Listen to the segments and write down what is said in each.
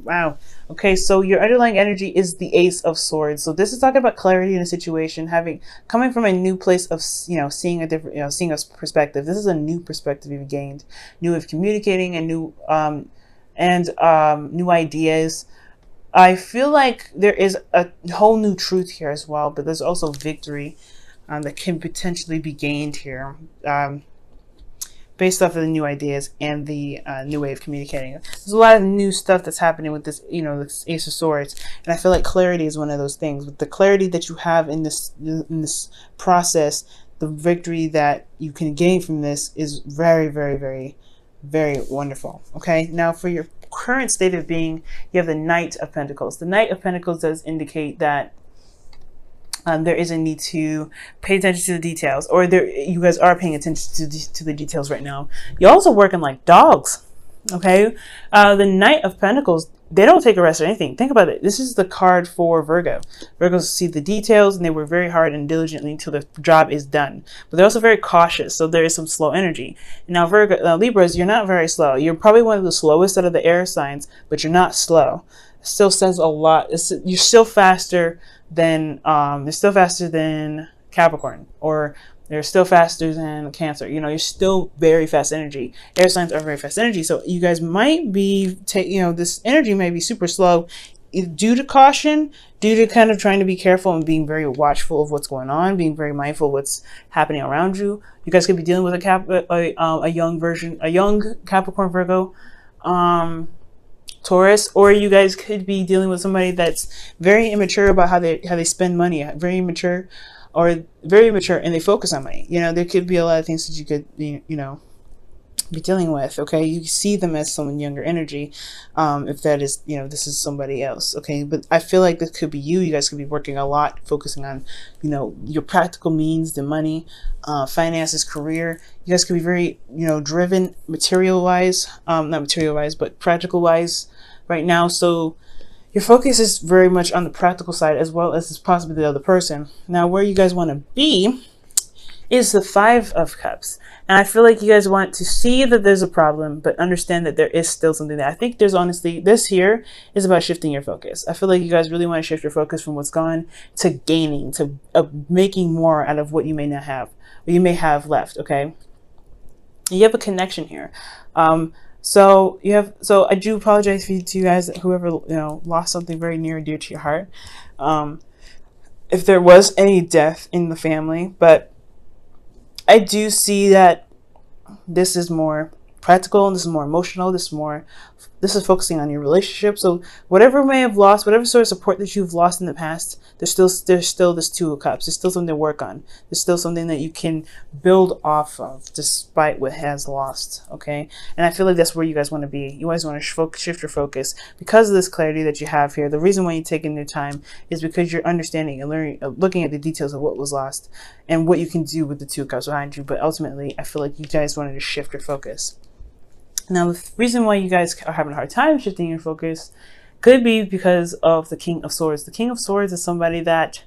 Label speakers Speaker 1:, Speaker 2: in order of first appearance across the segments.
Speaker 1: Wow. Okay, so your underlying energy is the Ace of Swords. So this is talking about clarity in a situation, coming from a new place of seeing a different seeing a perspective. This is a new perspective you've gained, new way of communicating, and new ideas. I feel like there is a whole new truth here as well, but there's also victory that can potentially be gained here. Based off of the new ideas and the new way of communicating. There's a lot of new stuff that's happening with this, this Ace of Swords, and I feel like clarity is one of those things. With the clarity that you have in this process, the victory that you can gain from this is very, very, very, very wonderful. Okay, now for your current state of being, you have the Knight of Pentacles. The Knight of Pentacles does indicate that there is a need to pay attention to the details, or you guys are paying attention to the details right now. You're also working like dogs. Okay, the Knight of Pentacles, they don't take a rest or anything. Think about it. This is the card for Virgo. Virgos see the details, and they work very hard and diligently until the job is done. But they're also very cautious, so there is some slow energy. Now, Libras, you're not very slow. You're probably one of the slowest out of the air signs, but you're not slow. It still says a lot. You're still faster than they're still faster than Capricorn, or they're still faster than Cancer. You're still very fast energy. Air signs are very fast energy, so you guys might be this energy may be super slow due to caution, due to kind of trying to be careful and being very watchful of what's going on, being very mindful of what's happening around you. You guys could be dealing with a young Capricorn, Virgo, Taurus, or you guys could be dealing with somebody that's very immature about how they spend money, very immature, and they focus on money. There could be a lot of things that you could be dealing with. Okay, you see them as someone younger energy, if that is this is somebody else. Okay, but I feel like this could be you. You guys could be working a lot, focusing on your practical means, the money, finances, career. You guys could be very driven material wise, not material wise, but practical wise right now. So your focus is very much on the practical side, as well as possibly the other person. Now, where you guys want to be is the Five of Cups. And I feel like you guys want to see that there's a problem, but understand that there is still something there. I think there's honestly, this here is about shifting your focus. I feel like you guys really want to shift your focus from what's gone to gaining, to making more out of what you may not have, or you may have left, okay? You have a connection here. So I do apologize to you guys, whoever lost something very near and dear to your heart, if there was any death in the family. But I do see that this is more practical, and this is more emotional, this is focusing on your relationship. So whatever you may have lost, whatever sort of support that you've lost in the past, there's still this Two of Cups. There's still something to work on. There's still something that you can build off of despite what has lost. Okay, and I feel like that's where you guys want to be. You guys want to shift your focus because of this clarity that you have here. The reason why you're taking your time is because you're understanding and learning, looking at the details of what was lost and what you can do with the Two of Cups behind you. But ultimately, I feel like you guys wanted to shift your focus. Now, the reason why you guys are having a hard time shifting your focus could be because of the King of Swords. The King of Swords is somebody that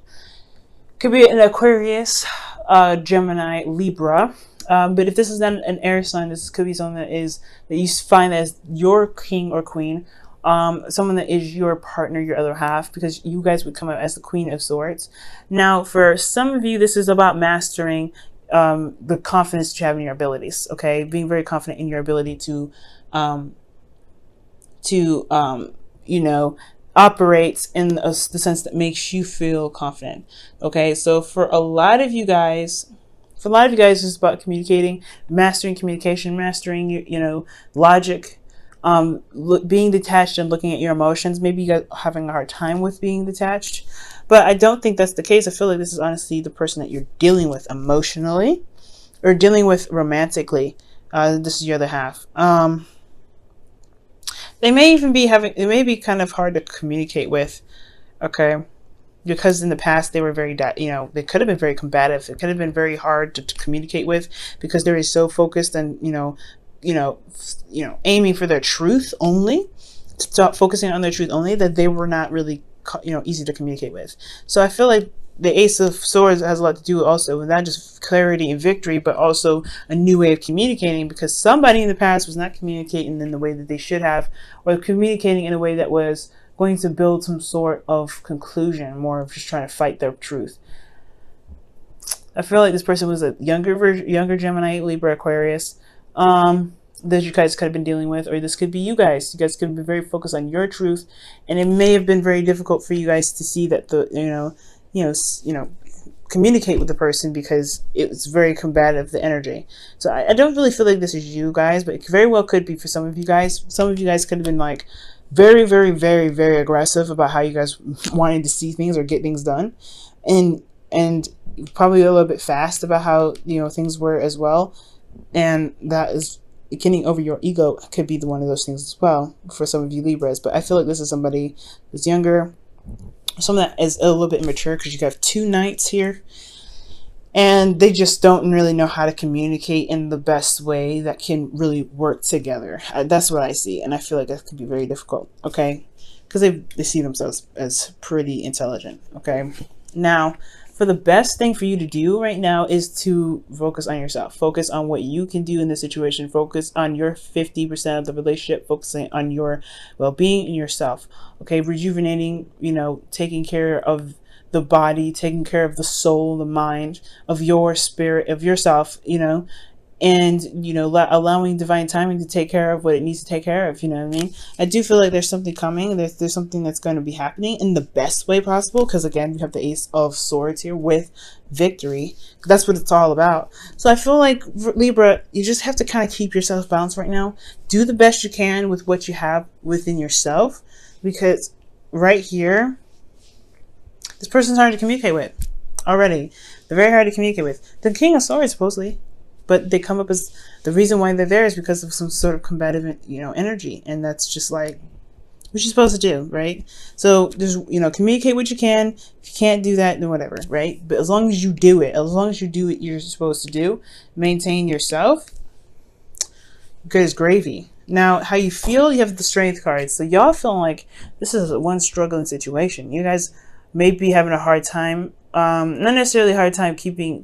Speaker 1: could be an Aquarius, Gemini, Libra. But if this is not an air sign, this could be someone that you find as your king or queen, someone that is your partner, your other half, because you guys would come out as the Queen of Swords. Now, for some of you, this is about mastering the confidence that you have in your abilities. Okay, being very confident in your ability to operate in the sense that makes you feel confident. Okay, so for a lot of you guys, it's about communicating, mastering communication, mastering logic, being detached and looking at your emotions. Maybe you guys are having a hard time with being detached, but I don't think that's the case. I feel like this is honestly the person that you're dealing with emotionally or dealing with romantically. This is your other half. They may be kind of hard to communicate with, okay? Because in the past they were very, they could have been very combative. It could have been very hard to communicate with because they were so focused on, aiming for their truth only, stop focusing on their truth only, that they were not really, easy to communicate with. So I feel like the Ace of Swords has a lot to do also with not just clarity and victory, but also a new way of communicating, because somebody in the past was not communicating in the way that they should have, or communicating in a way that was going to build some sort of conclusion, more of just trying to fight their truth. I feel like this person was a younger Gemini, Libra, Aquarius, that you guys could have been dealing with, or this could be you guys. You guys could have been very focused on your truth, and it may have been very difficult for you guys to see that communicate with the person, because it's very combative, the energy. So I don't really feel like this is you guys, but it very well could be for some of you guys. Some of you guys could have been like very, very, very, very aggressive about how you guys wanted to see things or get things done, and probably a little bit fast about how things were as well, and that is getting over your ego could be one of those things as well for some of you Libras. But I feel like this is somebody that's younger, someone that is a little bit immature, because you have two knights here, and they just don't really know how to communicate in the best way that can really work together. That's what I see, and I feel like that could be very difficult, okay, because they see themselves as pretty intelligent. Okay, now for the best thing for you to do right now is to focus on yourself. Focus on what you can do in this situation. Focus on your 50% of the relationship. Focusing on your well-being and yourself. Okay, rejuvenating, taking care of the body, taking care of the soul, the mind, of your spirit, of yourself, and allowing divine timing to take care of what it needs to take care of. You know what I mean? I do feel like there's something coming. There's something that's going to be happening in the best way possible, because again, we have the Ace of Swords here with victory. That's what it's all about. So I feel like, Libra, you just have to kind of keep yourself balanced right now. Do the best you can with what you have within yourself, because right here, this person's hard to communicate with already. They're very hard to communicate with. The King of Swords, supposedly. But they come up as the reason why they're there is because of some sort of combative, energy. And that's just like what you're supposed to do, right? So just, communicate what you can. If you can't do that, then whatever, right? But as long as you do it, you're supposed to do, maintain yourself, good as gravy. Now, how you feel, you have the Strength card. So y'all feeling like this is one struggling situation. You guys may be having a hard time, not necessarily a hard time keeping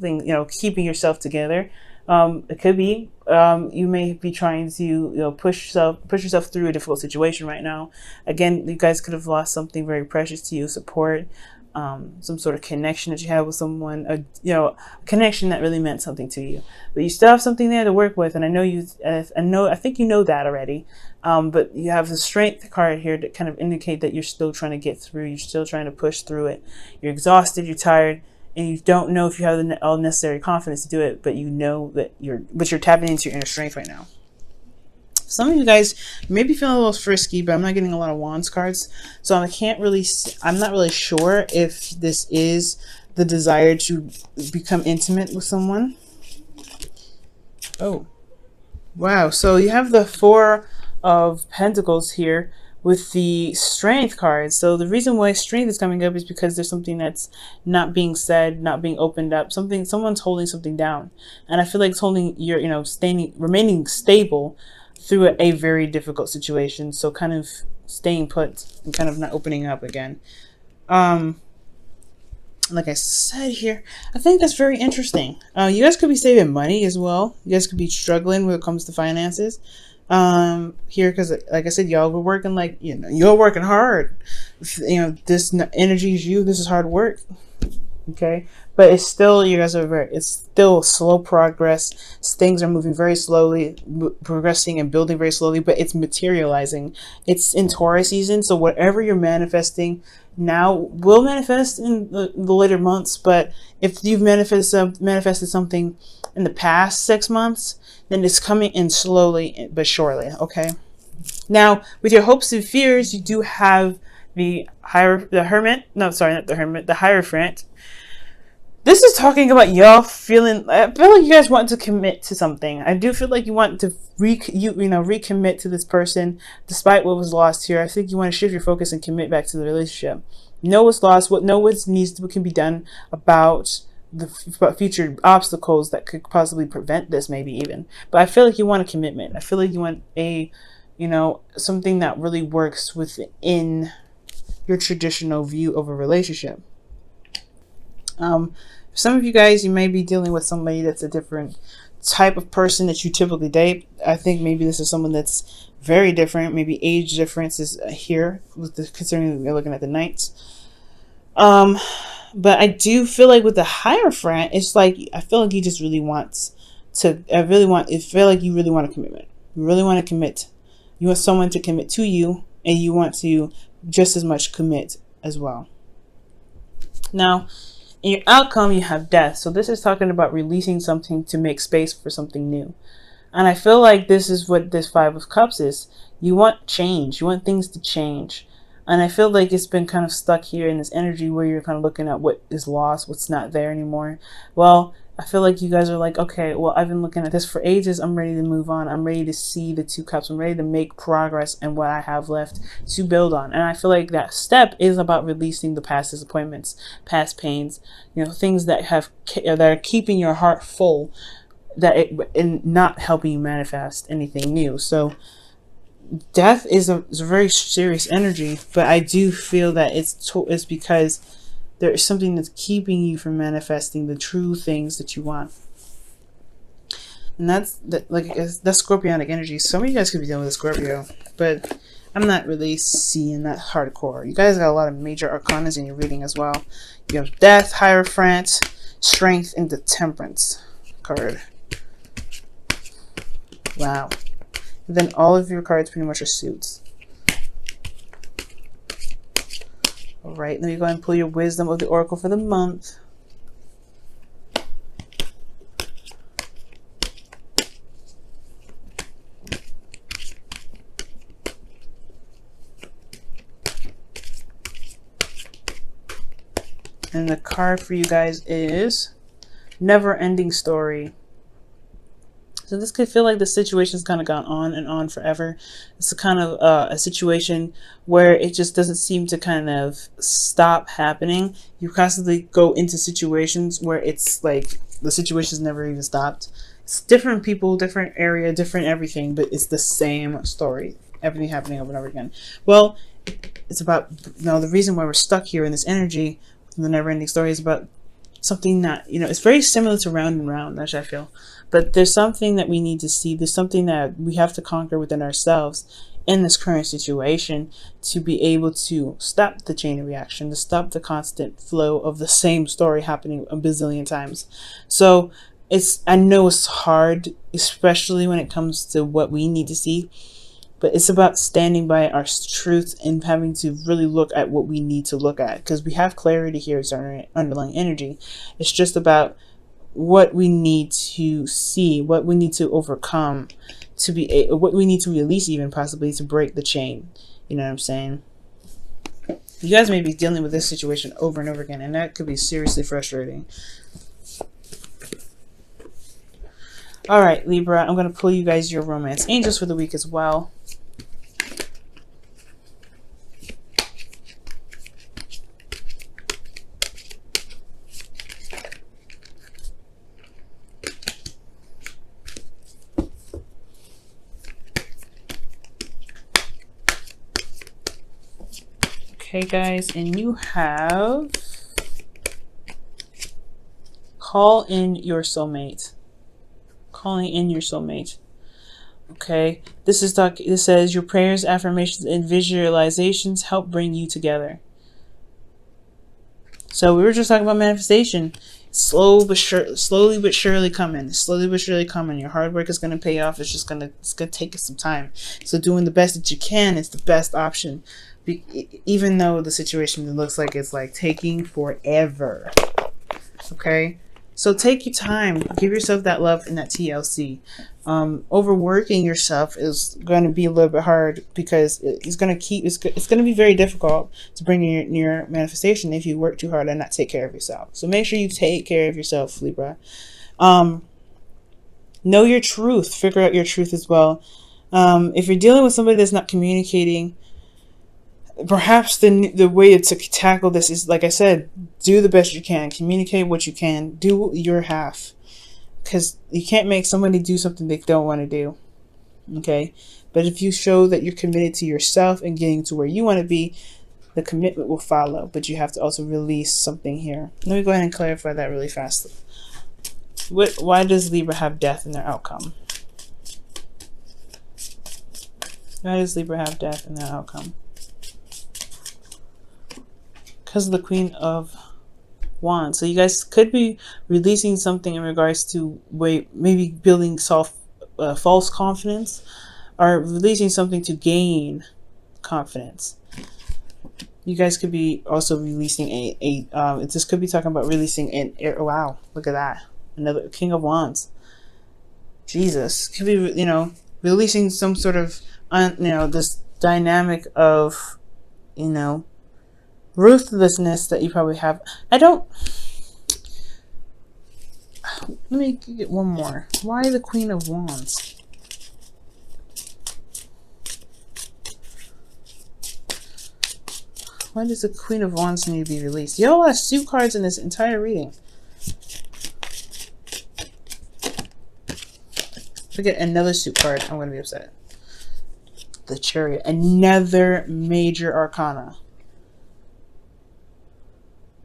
Speaker 1: keeping yourself together. It could be you may be trying to push yourself through a difficult situation right now. Again, you guys could have lost something very precious to you, support, some sort of connection that you have with someone, a connection that really meant something to you. But you still have something there to work with, and I think you know that already. But you have the Strength card here to kind of indicate that you're still trying to get through. You're still trying to push through it. You're exhausted. You're tired. And you don't know if you have all necessary confidence to do it, but you know that you're tapping into your inner strength right now. Some of you guys may be feeling a little frisky, but I'm not getting a lot of Wands cards, so I'm not really sure if this is the desire to become intimate with someone. Oh, wow! So you have the Four of Pentacles here with the Strength card. So the reason why Strength is coming up is because there's something that's not being said, not being opened up. Someone's holding something down, and I feel like it's holding your, remaining stable through a very difficult situation. So kind of staying put and kind of not opening up again. Like I said here, I think that's very interesting. You guys could be saving money as well. You guys could be struggling when it comes to finances. Here, because like I said, y'all were working you're working hard. This energy is you. This is hard work. Okay, but it's still, you guys are it's still slow progress. Things are moving very slowly, progressing and building very slowly, but it's materializing. It's in Taurus season, so whatever you're manifesting now will manifest in the later months. But if you've manifested something in the past 6 months, then it's coming in slowly but surely. Okay, now with your hopes and fears, you do have the Hermit. No, sorry, not the Hermit. The Hierophant. This is talking about y'all feeling. I feel like you guys want to commit to something. I do feel like you want to recommit to this person despite what was lost here. I think you want to shift your focus and commit back to the relationship. Know what's lost. What can be done about the future obstacles that could possibly prevent this, maybe even. But I feel like you want a commitment. I feel like you want something that really works within your traditional view of a relationship. Some of you guys, you may be dealing with somebody that's a different type of person that you typically date. I think maybe this is someone that's very different. Maybe age difference is here with the, considering we're looking at the knights. But I do feel like with the Hierophant, it's like I feel like he just really wants to. I feel like you really want a commitment. You really want to commit. You want someone to commit to you, and you want to just as much commit as well. Now, in your outcome, you have death. So this is talking about releasing something to make space for something new. And I feel like this is what this Five of Cups is. You want change. You want things to change. And I feel like it's been kind of stuck here in this energy where you're kind of looking at what is lost, what's not there anymore. Well, I feel like you guys are like, okay, well, I've been looking at this for ages. I'm ready to move on. I'm ready to see the Two Cups. I'm ready to make progress and what I have left to build on. And I feel like that step is about releasing the past disappointments, past pains, you know, things that are keeping your heart full, and not helping you manifest anything new. So death is a very serious energy, but I do feel that it's because there is something that's keeping you from manifesting the true things that you want. And that's Scorpionic energy. Some of you guys could be dealing with a Scorpio, but I'm not really seeing that hardcore. You guys got a lot of major arcanas in your reading as well. You have Death, Hierophant, Strength, and the Temperance card. Wow. And then all of your cards pretty much are suits. Alright, now you go ahead and pull your Wisdom of the Oracle for the month. And the card for you guys is Never Ending Story. So this could feel like the situation's kind of gone on and on forever. It's a kind of a situation where it just doesn't seem to kind of stop happening. You constantly go into situations where it's like the situation's never even stopped. It's different people, different area, different everything, but it's the same story. Everything happening over and over again. Well, it's about, the reason why we're stuck here in this energy, the never-ending story, is about something that, it's very similar to Round and Round, as I feel. But there's something that we need to see. There's something that we have to conquer within ourselves in this current situation to be able to stop the chain of reaction, to stop the constant flow of the same story happening a bazillion times. So I know it's hard, especially when it comes to what we need to see, but it's about standing by our truth and having to really look at what we need to look at, because we have clarity here. It's our underlying energy. It's just about what we need to see, what we need to overcome, what we need to release, even possibly to break the chain. You know what I'm saying? You guys may be dealing with this situation over and over again, and that could be seriously frustrating. All right, Libra, I'm going to pull you guys your romance angels for the week as well. Okay, guys, and you have call in your soulmate. Calling in your soulmate. Okay, this says your prayers, affirmations, and visualizations help bring you together. So we were just talking about manifestation. Slowly but surely coming. Slowly but surely coming. Your hard work is going to pay off. It's going to take some time. So doing the best that you can is the best option. Even though the situation looks like it's like taking forever. Okay, so take your time, give yourself that love and that TLC. Overworking yourself is going to be a little bit hard, because it's going to be very difficult to bring your manifestation if you work too hard and not take care of yourself. So make sure you take care of yourself, Libra. Know your truth. Figure out your truth as well. If you're dealing with somebody that's not communicating, perhaps the way to tackle this is, like I said, do the best you can. Communicate what you can. Do your half. Because you can't make somebody do something they don't want to do. Okay? But if you show that you're committed to yourself and getting to where you want to be, The commitment will follow, but you have to also release something here. Let me go ahead and clarify that really fast. Why does Libra have death in their outcome? Why does Libra have death in their outcome? Because of the Queen of Wands. So you guys could be releasing something in regards to maybe building false confidence, or releasing something to gain confidence. You guys could be also releasing this could be talking about releasing wow, look at that. Another King of Wands. Jesus. Could be, you know, releasing some sort of, this dynamic of, ruthlessness that you probably have. Let me get one more. Why the Queen of Wands? Why does the Queen of Wands need to be released? You have a lot of suit cards in this entire reading. If I get another suit card, I'm going to be upset. The Chariot. Another major arcana.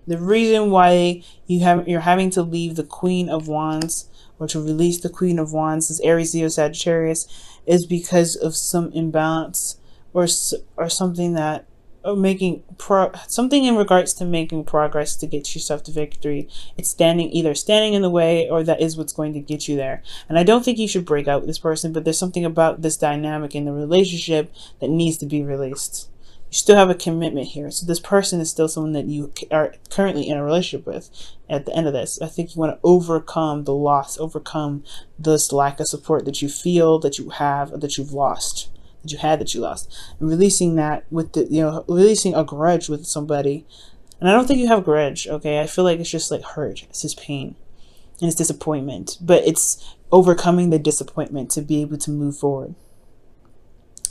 Speaker 1: The reason why you're having to leave the Queen of Wands, or to release the Queen of Wands, as Aries, Leo, Sagittarius, is because of some imbalance, or something that, or something in regards to making progress to get yourself to victory. It's either standing in the way, or that is what's going to get you there. And I don't think you should break up with this person, but there's something about this dynamic in the relationship that needs to be released. You still have a commitment here. So this person is still someone that you are currently in a relationship with. At the end of this, I think you want to overcome the loss, overcome this lack of support that you feel that you have, or that you've lost, that you lost, and releasing that with releasing a grudge with somebody. And I don't think you have a grudge, okay? I feel like it's just like hurt. It's just pain and it's disappointment, but it's overcoming the disappointment to be able to move forward,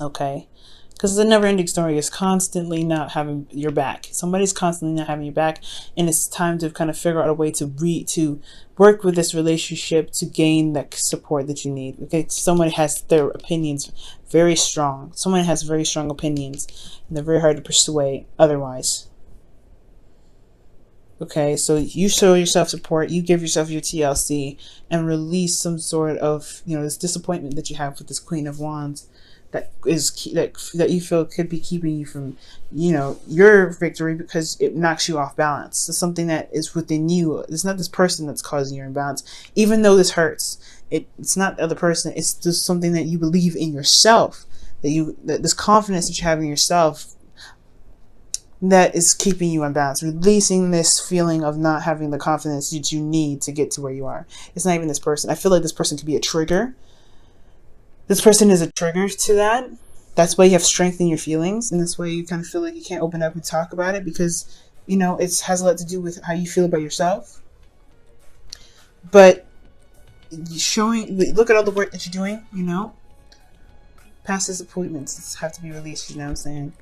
Speaker 1: okay? Because it's a never-ending story. It's constantly not having your back. Somebody's constantly not having your back, and it's time to kind of figure out a way to work with this relationship to gain that support that you need. Okay, someone has their opinions very strong. Someone has very strong opinions, and they're very hard to persuade otherwise. Okay, so you show yourself support, you give yourself your TLC, and release some sort of, this disappointment that you have with this Queen of Wands. That you feel could be keeping you from, your victory, because it knocks you off balance. It's something that is within you. It's not this person that's causing your imbalance. Even though this hurts, it's not the other person. It's just something that you believe in yourself. That this confidence that you have in yourself that is keeping you unbalanced. Releasing this feeling of not having the confidence that you need to get to where you are. It's not even this person. I feel like this person could be a trigger. This person is a trigger to that. That's why you have strength in your feelings, and that's why you kind of feel like you can't open up and talk about it, because, it has a lot to do with how you feel about yourself. But look at all the work that you're doing, past disappointments have to be released, you know what I'm saying?